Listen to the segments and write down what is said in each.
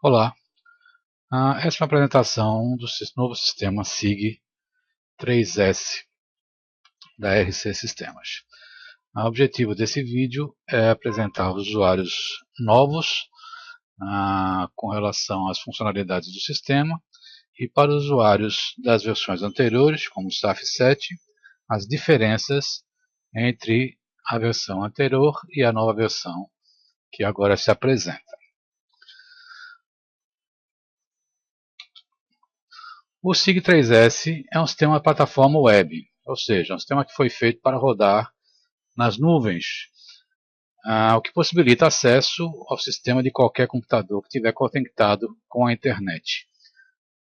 Olá, essa é uma apresentação do novo sistema SIG 3S da RC Sistemas. O objetivo desse vídeo é apresentar os usuários novos com relação às funcionalidades do sistema e para os usuários das versões anteriores, como o SAF 7, as diferenças entre a versão anterior e a nova versão que agora se apresenta. O SIG3S é um sistema de plataforma web, ou seja, um sistema que foi feito para rodar nas nuvens, o que possibilita acesso ao sistema de qualquer computador que estiver conectado com a internet.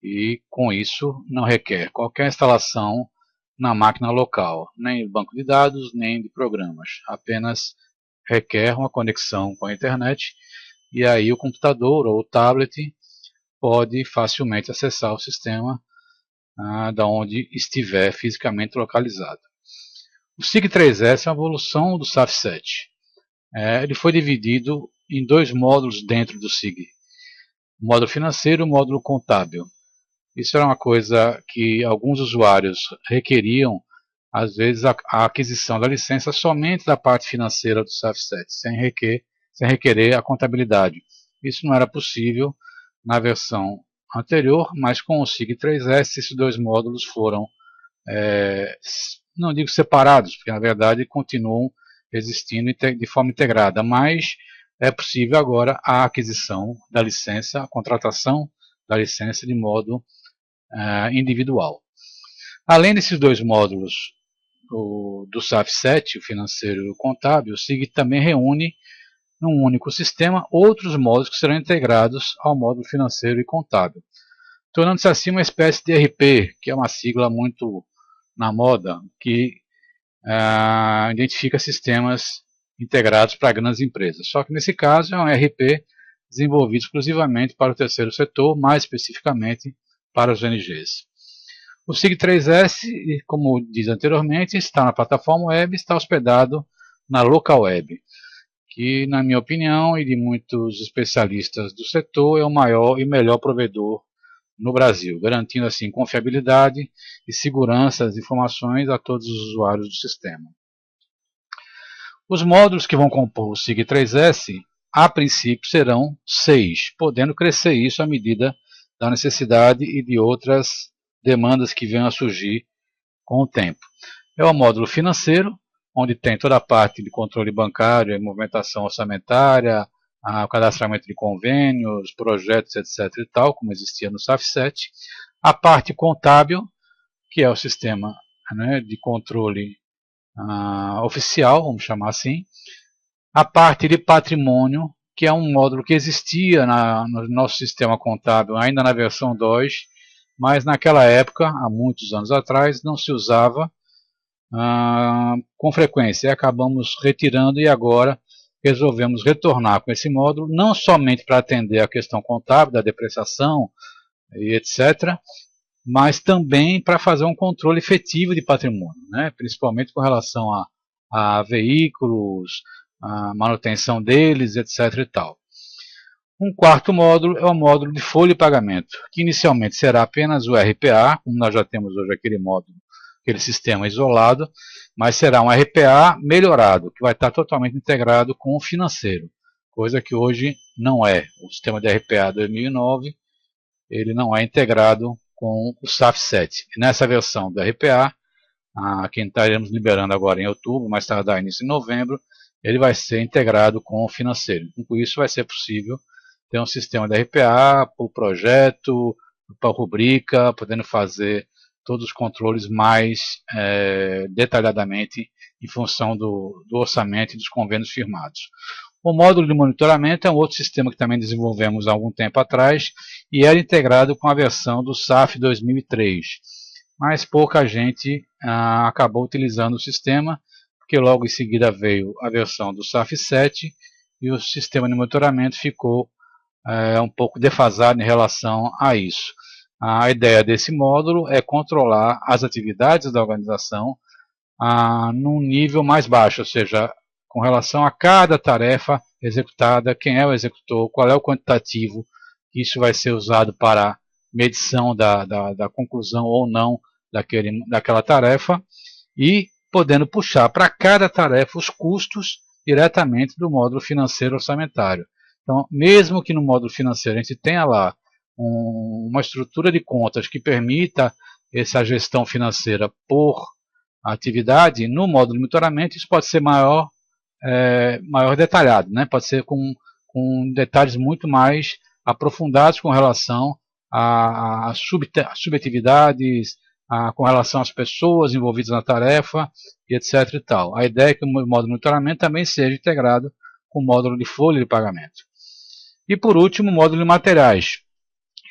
E com isso não requer qualquer instalação na máquina local, nem de banco de dados, nem de programas. Apenas requer uma conexão com a internet e aí o computador ou o tablet pode facilmente acessar o sistema da onde estiver fisicamente localizado. O SIG3S é uma evolução do SAF 7. Ele foi dividido em dois módulos dentro do SIG. O módulo financeiro e o módulo contábil. Isso era uma coisa que alguns usuários requeriam, às vezes, a aquisição da licença somente da parte financeira do SAF 7, sem requerer a contabilidade. Isso não era possível na versão anterior, mas com o SIG3S esses dois módulos foram, não digo separados, porque na verdade continuam existindo de forma integrada, mas é possível agora a aquisição da licença, a contratação da licença de modo individual. Além desses dois módulos do SAF 7, o financeiro e o contábil, o SIG também reúne num único sistema outros módulos que serão integrados ao módulo financeiro e contábil, tornando-se assim uma espécie de ERP, que é uma sigla muito na moda, que identifica sistemas integrados para grandes empresas. Só que nesse caso é um ERP desenvolvido exclusivamente para o terceiro setor, mais especificamente para os ONGs. O SIG3S, como diz anteriormente, está na plataforma web, está hospedado na local web, que na minha opinião e de muitos especialistas do setor é o maior e melhor provedor no Brasil, garantindo assim confiabilidade e segurança das informações a todos os usuários do sistema. Os módulos que vão compor o SIG3S, a princípio, serão 6, podendo crescer isso à medida da necessidade e de outras demandas que venham a surgir com o tempo. É o módulo financeiro, onde tem toda a parte de controle bancário, movimentação orçamentária, o cadastramento de convênios, projetos, etc. e tal, como existia no SAF 7. A parte contábil, que é o sistema de controle oficial, vamos chamar assim. A parte de patrimônio, que é um módulo que existia no nosso sistema contábil ainda na versão 2, mas naquela época, há muitos anos atrás, não se usava com frequência. E acabamos retirando e agora resolvemos retornar com esse módulo, não somente para atender a questão contábil, da depreciação e etc., mas também para fazer um controle efetivo de patrimônio, principalmente com relação a veículos, a manutenção deles, etc. e tal. Um quarto módulo é o módulo de folha de pagamento, que inicialmente será apenas o RPA, como nós já temos hoje aquele módulo, aquele sistema isolado, mas será um RPA melhorado, que vai estar totalmente integrado com o financeiro, coisa que hoje não é. O sistema de RPA 2009 ele não é integrado com o SAF 7. E nessa versão do RPA, que estaremos liberando agora em outubro, mais tardar início em novembro, ele vai ser integrado com o financeiro. Com isso vai ser possível ter um sistema de RPA por projeto, por rubrica, podendo fazer todos os controles mais detalhadamente em função do orçamento e dos convênios firmados. O módulo de monitoramento é um outro sistema que também desenvolvemos há algum tempo atrás e era integrado com a versão do SAF 2003. Mas pouca gente acabou utilizando o sistema, porque logo em seguida veio a versão do SAF 7 e o sistema de monitoramento ficou um pouco defasado em relação a isso. A ideia desse módulo é controlar as atividades da organização num nível mais baixo, ou seja, com relação a cada tarefa executada, quem é o executor, qual é o quantitativo Isso vai ser usado para medição da conclusão ou não daquela tarefa, e podendo puxar para cada tarefa os custos diretamente do módulo financeiro orçamentário. Então, mesmo que no módulo financeiro a gente tenha lá uma estrutura de contas que permita essa gestão financeira por atividade, no módulo de monitoramento isso pode ser maior detalhado, né? Pode ser com detalhes muito mais aprofundados com relação a subatividades, com relação às pessoas envolvidas na tarefa, e etc. e tal. A ideia é que o módulo de monitoramento também seja integrado com o módulo de folha de pagamento. E por último, o módulo de materiais,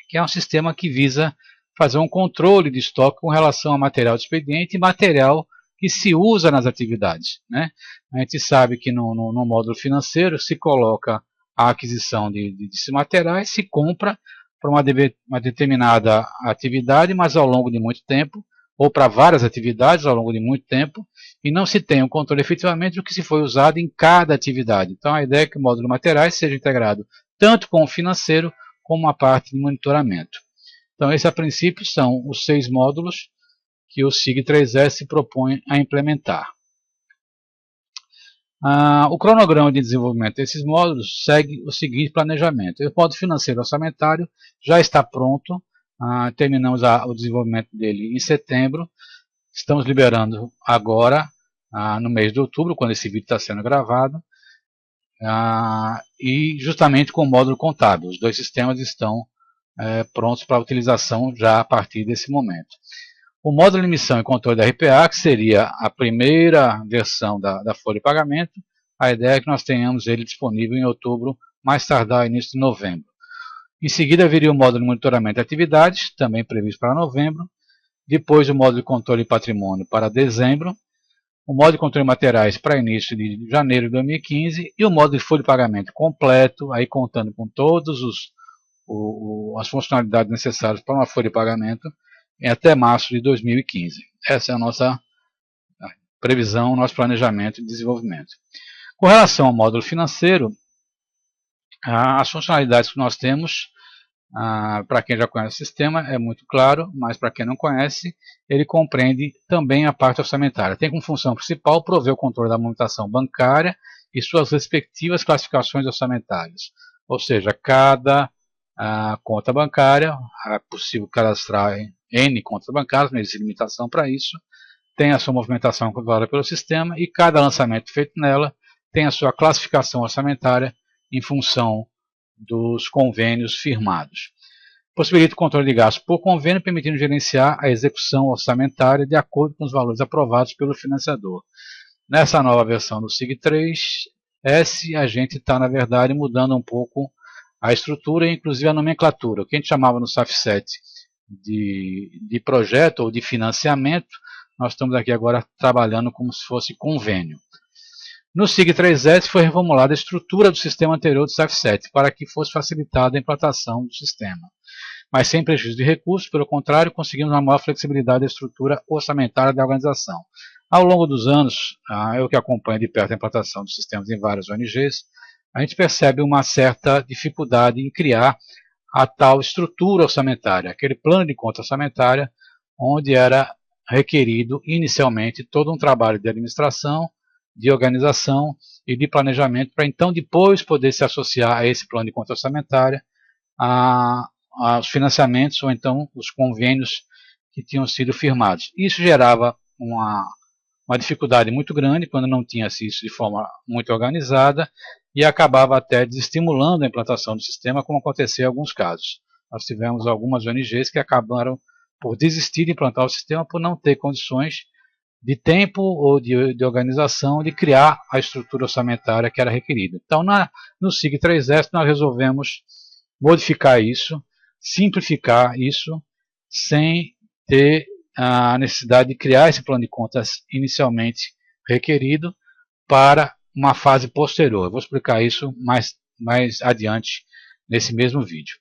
que é um sistema que visa fazer um controle de estoque com relação a material de expediente e material que se usa nas atividades, né? A gente sabe que no módulo financeiro se coloca a aquisição desses materiais, se compra para uma determinada atividade, mas ao longo de muito tempo, ou para várias atividades ao longo de muito tempo, e não se tem um controle efetivamente do que se foi usado em cada atividade. Então a ideia é que o módulo de materiais seja integrado tanto com o financeiro como a parte de monitoramento. Então esses a princípio são os 6 módulos que o SIG3S se propõe a implementar. O cronograma de desenvolvimento desses módulos segue o seguinte planejamento. O módulo financeiro orçamentário já está pronto, terminamos o desenvolvimento dele em setembro, estamos liberando agora, no mês de outubro, quando esse vídeo está sendo gravado, e justamente com o módulo contábil. Os 2 sistemas estão prontos para utilização já a partir desse momento. O módulo de emissão e controle da RPA, que seria a primeira versão da folha de pagamento, a ideia é que nós tenhamos ele disponível em outubro, mais tardar início de novembro. Em seguida viria o módulo de monitoramento de atividades, também previsto para novembro. Depois o módulo de controle de patrimônio para dezembro. O módulo de controle de materiais para início de janeiro de 2015. E o módulo de folha de pagamento completo, aí contando com todas as funcionalidades necessárias para uma folha de pagamento, até março de 2015. Essa é a nossa previsão, nosso planejamento de desenvolvimento. Com relação ao módulo financeiro, as funcionalidades que nós temos, para quem já conhece o sistema, é muito claro, mas para quem não conhece, ele compreende também a parte orçamentária. Tem como função principal prover o controle da movimentação bancária e suas respectivas classificações orçamentárias. Ou seja, cada conta bancária, é possível cadastrar N contas bancárias, não existe limitação para isso, tem a sua movimentação controlada pelo sistema e cada lançamento feito nela tem a sua classificação orçamentária em função dos convênios firmados. Possibilita o controle de gastos por convênio, permitindo gerenciar a execução orçamentária de acordo com os valores aprovados pelo financiador. Nessa nova versão do SIG3S, a gente está, na verdade, mudando um pouco a estrutura e inclusive a nomenclatura. O que a gente chamava no SAF7 de projeto ou de financiamento, nós estamos aqui agora trabalhando como se fosse convênio. No SIG3S foi reformulada a estrutura do sistema anterior do SAF7 para que fosse facilitada a implantação do sistema. Mas sem prejuízo de recursos, pelo contrário, conseguimos uma maior flexibilidade da estrutura orçamentária da organização. Ao longo dos anos, eu que acompanho de perto a implantação dos sistemas em várias ONGs, a gente percebe uma certa dificuldade em criar a tal estrutura orçamentária, aquele plano de conta orçamentária, onde era requerido inicialmente todo um trabalho de administração, de organização e de planejamento, para então depois poder se associar a esse plano de conta orçamentária, aos financiamentos ou então os convênios que tinham sido firmados. Isso gerava uma dificuldade muito grande quando não tinha isso de forma muito organizada e acabava até desestimulando a implantação do sistema, como aconteceu em alguns casos. Nós tivemos algumas ONGs que acabaram por desistir de implantar o sistema por não ter condições de tempo ou de organização de criar a estrutura orçamentária que era requerida. Então, no SIG3S, nós resolvemos modificar isso, simplificar isso, sem ter a necessidade de criar esse plano de contas inicialmente requerido para uma fase posterior. Eu vou explicar isso mais adiante nesse mesmo vídeo.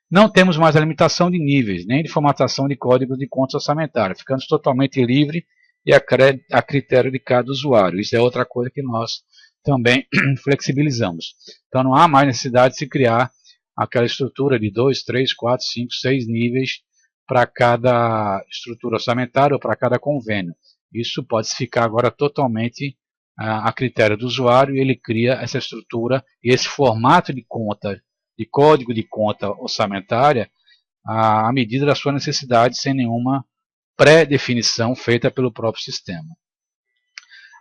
Não temos mais a limitação de níveis, nem de formatação de códigos de contas orçamentárias. Ficamos totalmente livre e a critério de cada usuário. Isso é outra coisa que nós também flexibilizamos. Então não há mais necessidade de se criar aquela estrutura de 2, 3, 4, 5, 6 níveis para cada estrutura orçamentária ou para cada convênio. Isso pode ficar agora totalmente a critério do usuário, e ele cria essa estrutura e esse formato de conta, de código de conta orçamentária, à medida da sua necessidade, sem nenhuma pré-definição feita pelo próprio sistema.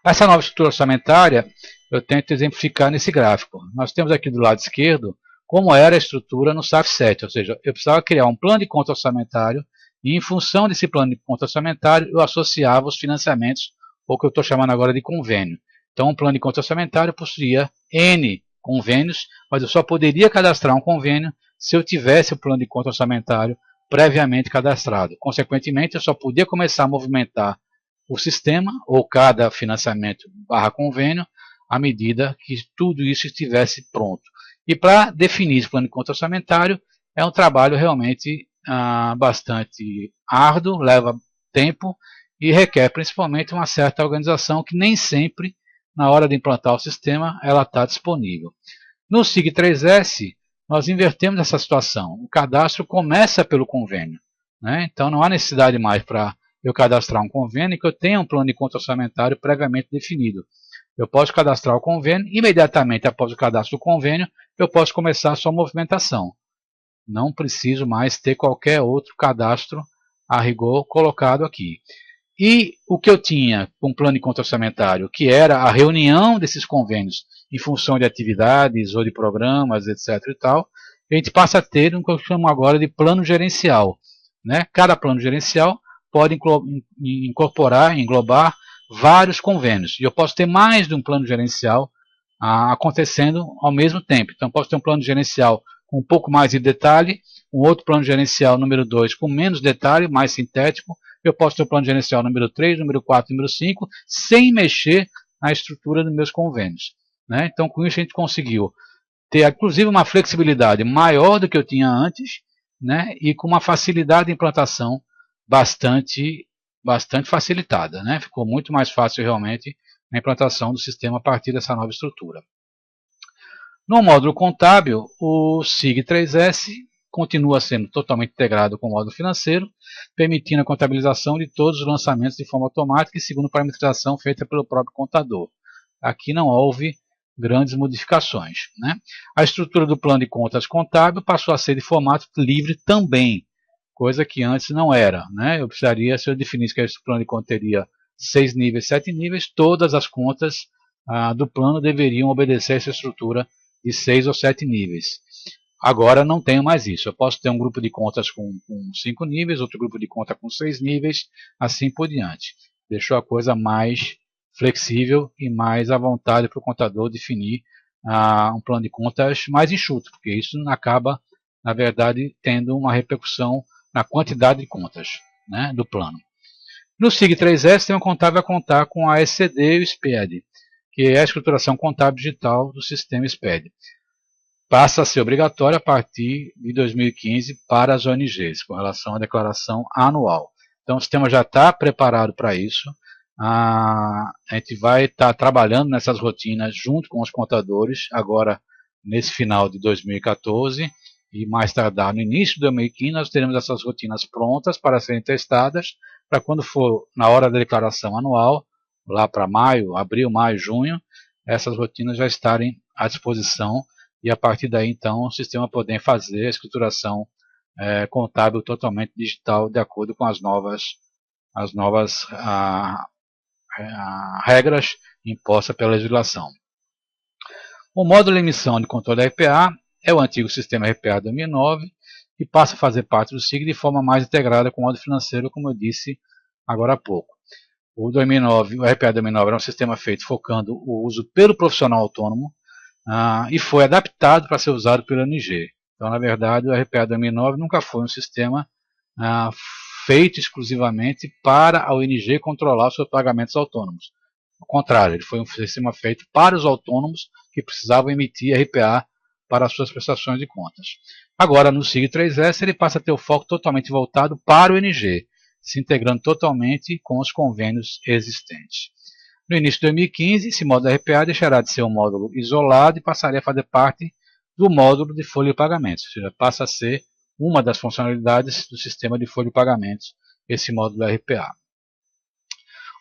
Essa nova estrutura orçamentária eu tento exemplificar nesse gráfico. Nós temos aqui do lado esquerdo como era a estrutura no SAF 7, ou seja, eu precisava criar um plano de conta orçamentário e, em função desse plano de conta orçamentário, eu associava os financiamentos, ou o que eu estou chamando agora de convênio. Então, um plano de conta orçamentário possuía N convênios, mas eu só poderia cadastrar um convênio se eu tivesse o plano de conta orçamentário previamente cadastrado. Consequentemente, eu só podia começar a movimentar o sistema, ou cada financiamento barra convênio, à medida que tudo isso estivesse pronto. E para definir esse plano de conta orçamentário, é um trabalho realmente bastante árduo, leva tempo e requer principalmente uma certa organização que nem sempre, na hora de implantar o sistema, ela está disponível. No SIG 3S, nós invertemos essa situação. O cadastro começa pelo convênio, né? Então não há necessidade mais para eu cadastrar um convênio que eu tenha um plano de conta orçamentário previamente definido. Eu posso cadastrar o convênio, imediatamente após o cadastro do convênio, eu posso começar a sua movimentação. Não preciso mais ter qualquer outro cadastro a rigor colocado aqui. E o que eu tinha com o plano de conta orçamentário, que era a reunião desses convênios em função de atividades ou de programas, etc. e tal, a gente passa a ter o que eu chamo agora de plano gerencial, né? Cada plano gerencial pode incorporar, englobar vários convênios. E eu posso ter mais de um plano gerencial acontecendo ao mesmo tempo. Então, posso ter um plano gerencial com um pouco mais de detalhe, um outro plano gerencial número 2 com menos detalhe, mais sintético. Eu posso ter um plano gerencial número 3, número 4, número 5, sem mexer na estrutura dos meus convênios, né? Então, com isso, a gente conseguiu ter, inclusive, uma flexibilidade maior do que eu tinha antes, né? E com uma facilidade de implantação bastante facilitada, né? Ficou muito mais fácil realmente a implantação do sistema a partir dessa nova estrutura. No módulo contábil, o SIG 3S continua sendo totalmente integrado com o módulo financeiro, permitindo a contabilização de todos os lançamentos de forma automática e segundo parametrização feita pelo próprio contador. Aqui não houve grandes modificações, né? A estrutura do plano de contas contábil passou a ser de formato livre também, coisa que antes não era, né? Eu precisaria, se eu definisse que esse plano de conta teria 6 níveis, 7 níveis, todas as contas do plano deveriam obedecer a essa estrutura de 6 ou 7 níveis. Agora não tenho mais isso. Eu posso ter um grupo de contas com 5 níveis, outro grupo de conta com 6 níveis, assim por diante. Deixou a coisa mais flexível e mais à vontade para o contador definir um plano de contas mais enxuto, porque isso acaba, na verdade, tendo uma repercussão na quantidade de contas, né, do plano. No SIG 3S, tem um contábil a contar com a ECD e o SPED, que é a escrituração contábil digital do sistema SPED. Passa a ser obrigatório a partir de 2015 para as ONGs, com relação à declaração anual. Então, o sistema já está preparado para isso. A gente vai estar trabalhando nessas rotinas junto com os contadores, agora nesse final de 2014, e mais tardar no início de 2015, nós teremos essas rotinas prontas para serem testadas, para quando for na hora da declaração anual, lá para maio, abril, maio, junho, essas rotinas já estarem à disposição, e a partir daí, então, o sistema poder fazer a escrituração contábil totalmente digital, de acordo com as novas regras impostas pela legislação. O módulo de emissão de controle RPA é o antigo sistema RPA 2009 e passa a fazer parte do SIG de forma mais integrada com o módulo financeiro, como eu disse agora há pouco. O RPA 2009 era um sistema feito focando o uso pelo profissional autônomo e foi adaptado para ser usado pela ONG. Então, na verdade, o RPA 2009 nunca foi um sistema feito exclusivamente para a ONG controlar os seus pagamentos autônomos. Ao contrário, ele foi um sistema feito para os autônomos que precisavam emitir RPA para as suas prestações de contas. Agora, no SIG 3S, ele passa a ter o foco totalmente voltado para o ONG, se integrando totalmente com os convênios existentes. No início de 2015, esse módulo RPA deixará de ser um módulo isolado e passaria a fazer parte do módulo de folha de pagamentos, ou seja, passa a ser uma das funcionalidades do sistema de folha de pagamentos, esse módulo RPA.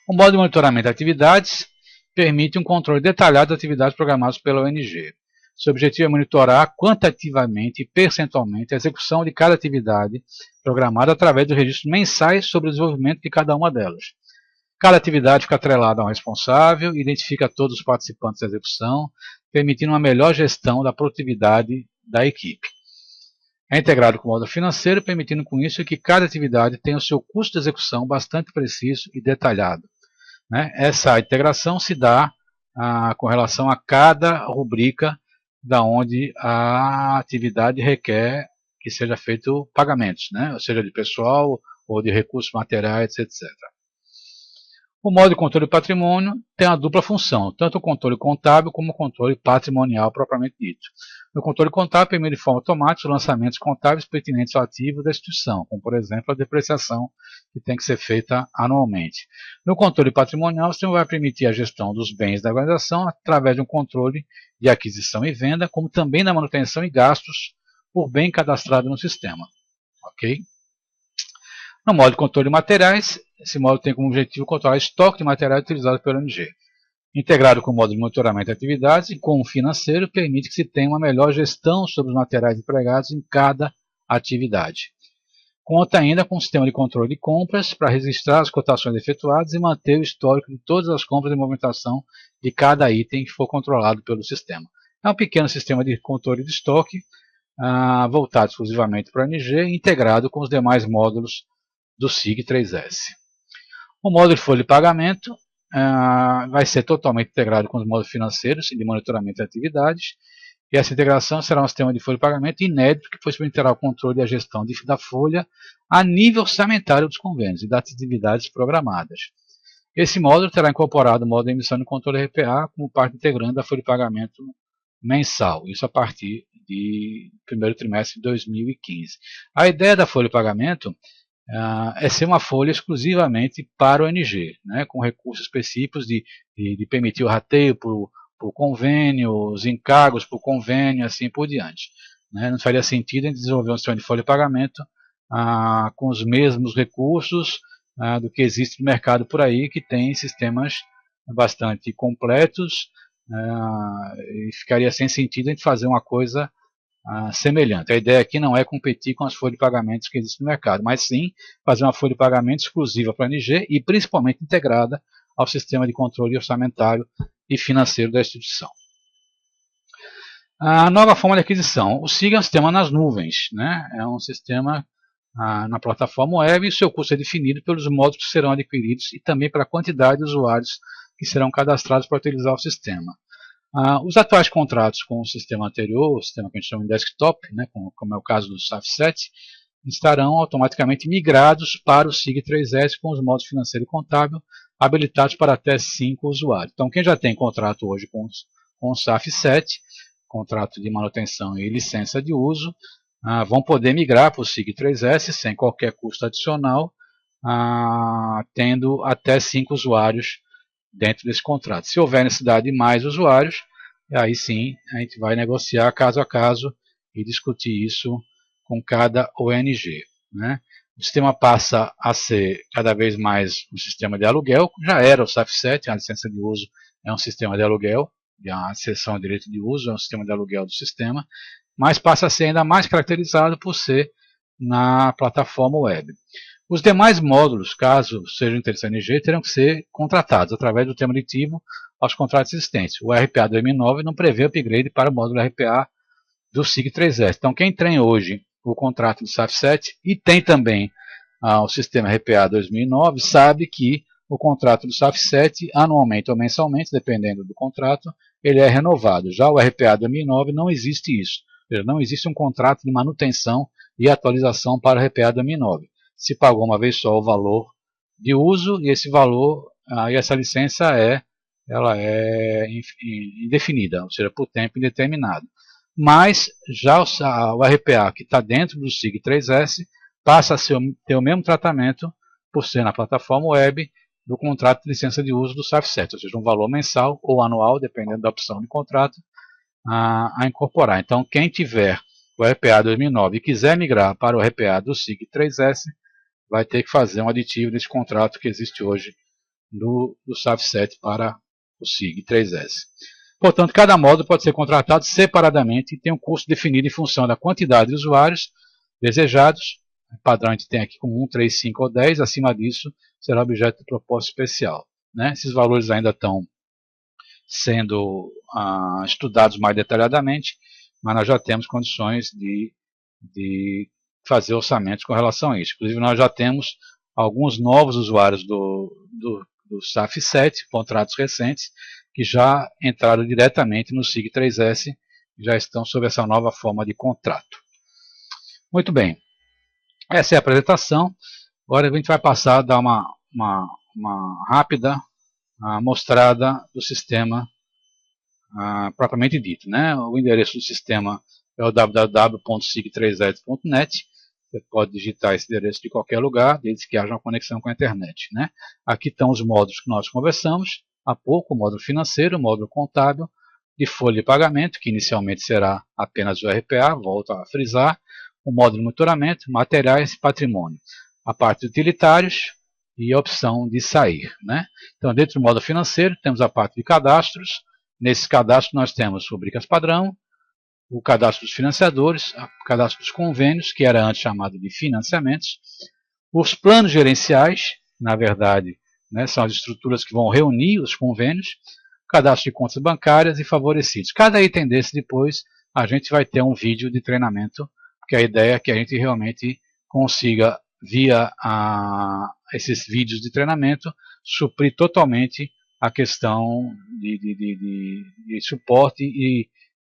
O módulo de monitoramento de atividades permite um controle detalhado das atividades programadas pela ONG. Seu objetivo é monitorar quantitativamente e percentualmente a execução de cada atividade programada através dos registros mensais sobre o desenvolvimento de cada uma delas. Cada atividade fica atrelada a um responsável, identifica todos os participantes da execução, permitindo uma melhor gestão da produtividade da equipe. É integrado com o módulo financeiro, permitindo com isso que cada atividade tenha o seu custo de execução bastante preciso e detalhado. Essa integração se dá com relação a cada rubrica da onde a atividade requer que seja feito pagamentos, ou seja, de pessoal ou de recursos materiais, etc. O módulo de controle de patrimônio tem uma dupla função, tanto o controle contábil como o controle patrimonial propriamente dito. No controle contábil, permite de forma automática os lançamentos contábeis pertinentes ao ativo da instituição, como por exemplo a depreciação que tem que ser feita anualmente. No controle patrimonial, o sistema vai permitir a gestão dos bens da organização através de um controle de aquisição e venda, como também da manutenção e gastos por bem cadastrado no sistema. Ok? No módulo de controle de materiais, esse módulo tem como objetivo controlar o estoque de materiais utilizados pela ONG. Integrado com o módulo de monitoramento de atividades e com o financeiro, permite que se tenha uma melhor gestão sobre os materiais empregados em cada atividade. Conta ainda com um sistema de controle de compras para registrar as cotações efetuadas e manter o histórico de todas as compras e movimentação de cada item que for controlado pelo sistema. É um pequeno sistema de controle de estoque voltado exclusivamente para a ONG, integrado com os demais módulos do SIG 3S. O módulo de folha de pagamento vai ser totalmente integrado com os módulos financeiros e de monitoramento de atividades, e essa integração será um sistema de folha de pagamento inédito que permitirá o controle e a gestão da folha a nível orçamentário dos convênios e das atividades programadas. Esse módulo terá incorporado o módulo de emissão de controle RPA como parte integrante da folha de pagamento mensal, isso a partir do primeiro trimestre de 2015. A ideia da folha de pagamento é ser uma folha exclusivamente para o ONG, com recursos específicos de permitir o rateio por convênio, os encargos por convênio, assim por diante. Não faria sentido em desenvolver um sistema de folha de pagamento com os mesmos recursos do que existe no mercado por aí, que tem sistemas bastante completos, e ficaria sem sentido a gente fazer uma coisa semelhante. A ideia aqui não é competir com as folhas de pagamentos que existem no mercado, mas sim fazer uma folha de pagamento exclusiva para a ONG e principalmente integrada ao sistema de controle orçamentário e financeiro da instituição. A nova forma de aquisição. O SIG é um sistema nas nuvens, é um sistema na plataforma web e seu custo é definido pelos módulos que serão adquiridos e também pela quantidade de usuários que serão cadastrados para utilizar o sistema. Os atuais contratos com o sistema anterior, o sistema que a gente chama de desktop, como é o caso do SAF 7, estarão automaticamente migrados para o SIG 3S com os módulos financeiro e contábil habilitados para até 5 usuários. Então, quem já tem contrato hoje com o SAF 7, contrato de manutenção e licença de uso, vão poder migrar para o SIG 3S sem qualquer custo adicional, tendo até 5 usuários dentro desse contrato. Se houver necessidade de mais usuários, aí sim a gente vai negociar caso a caso e discutir isso com cada ONG. O sistema passa a ser cada vez mais um sistema de aluguel, já era o SAF 7, a licença de uso é um sistema de aluguel, a cessão de direito de uso é um sistema de aluguel do sistema, mas passa a ser ainda mais caracterizado por ser na plataforma web. Os demais módulos, caso sejam interessantes da ONG, terão que ser contratados através do tema aditivo aos contratos existentes. O RPA 2009 não prevê upgrade para o módulo RPA do SIG 3S. Então, quem tem hoje o contrato do SAF 7 e tem também o sistema RPA 2009, sabe que o contrato do SAF 7, anualmente ou mensalmente, dependendo do contrato, ele é renovado. Já o RPA 2009 não existe isso. Não existe um contrato de manutenção e atualização para o RPA 2009. Se pagou uma vez só o valor de uso e esse valor e essa licença ela é indefinida, ou seja, por tempo indeterminado. Mas já o RPA que está dentro do SIG 3S passa a ter o mesmo tratamento por ser na plataforma web do contrato de licença de uso do SAF 7, ou seja, um valor mensal ou anual, dependendo da opção de contrato, a incorporar. Então, quem tiver o RPA 2009 e quiser migrar para o RPA do SIG 3S, vai ter que fazer um aditivo nesse contrato que existe hoje do SAF 7 para o SIG 3S. Portanto, cada módulo pode ser contratado separadamente e tem um custo definido em função da quantidade de usuários desejados. O padrão a gente tem aqui como 1, 3, 5 ou 10. Acima disso, será objeto de propósito especial. Né? Esses valores ainda estão sendo estudados mais detalhadamente, mas nós já temos condições de fazer orçamentos com relação a isso. Inclusive, nós já temos alguns novos usuários do SAF 7, contratos recentes, que já entraram diretamente no SIG 3S e já estão sob essa nova forma de contrato. Muito bem, essa é a apresentação. Agora a gente vai passar a dar uma rápida mostrada do sistema propriamente dito. Né? O endereço do sistema é o www.sig3s.net. Você pode digitar esse endereço de qualquer lugar, desde que haja uma conexão com a internet. Né? Aqui estão os módulos que nós conversamos há pouco: o módulo financeiro, o módulo contábil, de folha de pagamento, que inicialmente será apenas o RPA, volto a frisar, o módulo de monitoramento, materiais e patrimônio, a parte de utilitários e a opção de sair. Né? Então, dentro do módulo financeiro, temos a parte de cadastros. Nesse cadastro nós temos rubricas padrão, o cadastro dos financiadores, o cadastro dos convênios, que era antes chamado de financiamentos, os planos gerenciais, na verdade, né, são as estruturas que vão reunir os convênios, cadastro de contas bancárias e favorecidos. Cada item desse depois a gente vai ter um vídeo de treinamento, porque a ideia é que a gente realmente consiga, via esses vídeos de treinamento, suprir totalmente a questão de suporte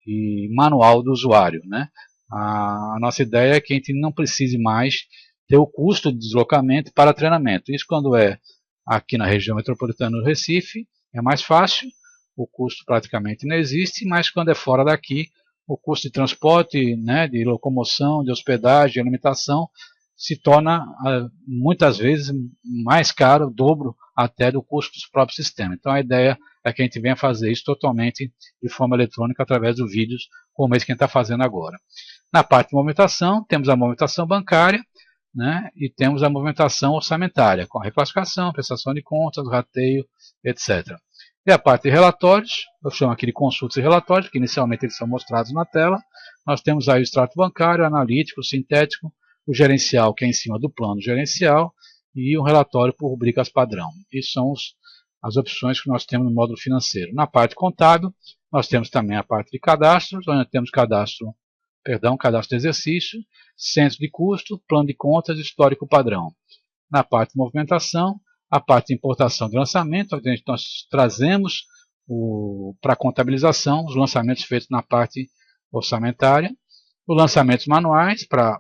e manual do usuário. Né? A nossa ideia é que a gente não precise mais ter o custo de deslocamento para treinamento. Isso quando é aqui na região metropolitana do Recife, é mais fácil, o custo praticamente não existe, mas quando é fora daqui, o custo de transporte, né, de locomoção, de hospedagem, de alimentação, se torna muitas vezes mais caro, o dobro até do custo dos próprios sistemas. Então a ideia é que a gente venha fazer isso totalmente de forma eletrônica através dos vídeos, como esse que a gente está fazendo agora. Na parte de movimentação, temos a movimentação bancária, né, e temos a movimentação orçamentária, com a reclassificação, prestação de contas, rateio, etc. E a parte de relatórios, eu chamo aqui de consultas e relatórios, que inicialmente eles são mostrados na tela. Nós temos aí o extrato bancário, analítico, sintético, o gerencial, que é em cima do plano gerencial, e um relatório por rubricas padrão. Isso são as opções que nós temos no módulo financeiro. Na parte contábil, nós temos também a parte de cadastros, onde temos cadastro de exercício, centro de custo, plano de contas, histórico padrão. Na parte de movimentação, a parte de importação de lançamento, onde nós trazemos para a contabilização os lançamentos feitos na parte orçamentária, os lançamentos manuais para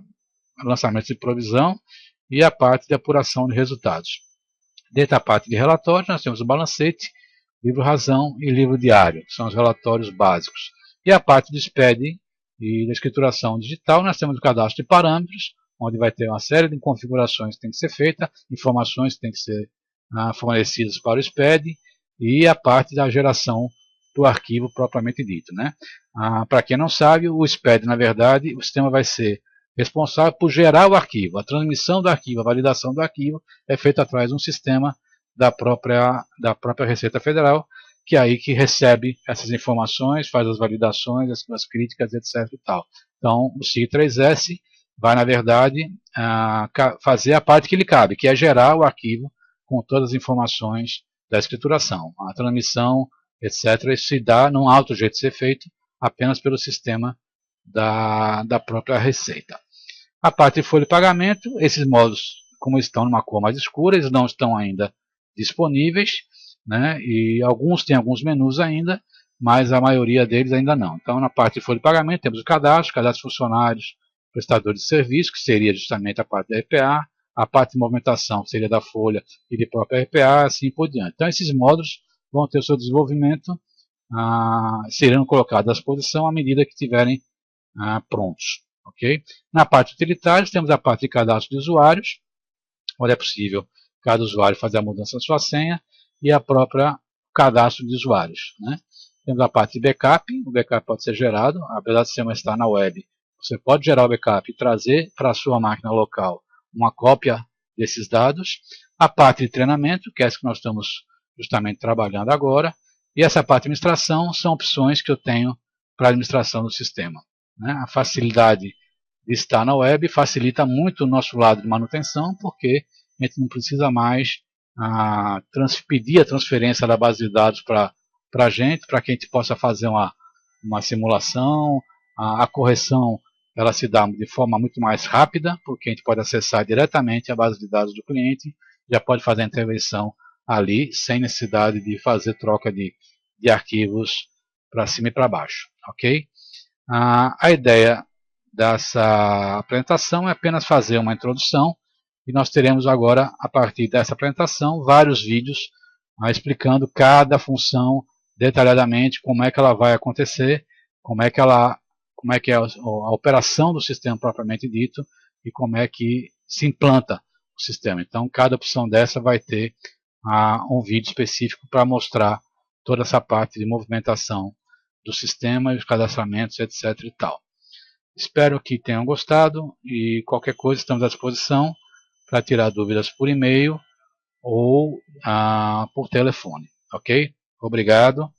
lançamentos de provisão e a parte de apuração de resultados. Dentro da parte de relatórios, nós temos o balancete, livro razão e livro diário, que são os relatórios básicos. E a parte do SPED e da escrituração digital, nós temos o cadastro de parâmetros, onde vai ter uma série de configurações que tem que ser feita, informações que tem que ser fornecidas para o SPED, e a parte da geração do arquivo propriamente dito. Né? Para quem não sabe, o SPED, na verdade, o sistema vai ser responsável por gerar o arquivo. A transmissão do arquivo, a validação do arquivo é feita através de um sistema da própria Receita Federal, que é aí que recebe essas informações, faz as validações, as críticas, etc. E tal. Então, o SIG 3S vai, na verdade, fazer a parte que lhe cabe, que é gerar o arquivo com todas as informações da escrituração. A transmissão, etc., isso se dá, não há outro jeito de ser feito, apenas pelo sistema da própria Receita. A parte de folha de pagamento, esses módulos, como estão numa cor mais escura, eles não estão ainda disponíveis, né? E alguns têm alguns menus ainda, mas a maioria deles ainda não. Então, na parte de folha de pagamento, temos o cadastro de funcionários, prestadores de serviço, que seria justamente a parte da RPA, a parte de movimentação, que seria da folha e de própria RPA, assim por diante. Então, esses módulos vão ter o seu desenvolvimento, serão colocados à disposição à medida que estiverem prontos. Okay? Na parte de utilitários, temos a parte de cadastro de usuários, onde é possível cada usuário fazer a mudança da sua senha, e a própria cadastro de usuários. Né? Temos a parte de backup, o backup pode ser gerado, apesar do sistema estar na web, você pode gerar o backup e trazer para a sua máquina local uma cópia desses dados. A parte de treinamento, que é essa que nós estamos justamente trabalhando agora, e essa parte de administração são opções que eu tenho para a administração do sistema. A facilidade de estar na web facilita muito o nosso lado de manutenção, porque a gente não precisa mais pedir a transferência da base de dados para a gente, para que a gente possa fazer uma simulação. A correção ela se dá de forma muito mais rápida, porque a gente pode acessar diretamente a base de dados do cliente, já pode fazer a intervenção ali, sem necessidade de fazer troca de arquivos para cima e para baixo. Ok? A ideia dessa apresentação é apenas fazer uma introdução, e nós teremos agora, a partir dessa apresentação, vários vídeos explicando cada função detalhadamente, como é que ela vai acontecer, como é que é a operação do sistema propriamente dito e como é que se implanta o sistema. Então, cada opção dessa vai ter um vídeo específico para mostrar toda essa parte de movimentação do sistema, os cadastramentos, etc. e tal. Espero que tenham gostado e qualquer coisa estamos à disposição para tirar dúvidas por e-mail ou por telefone. Ok? Obrigado.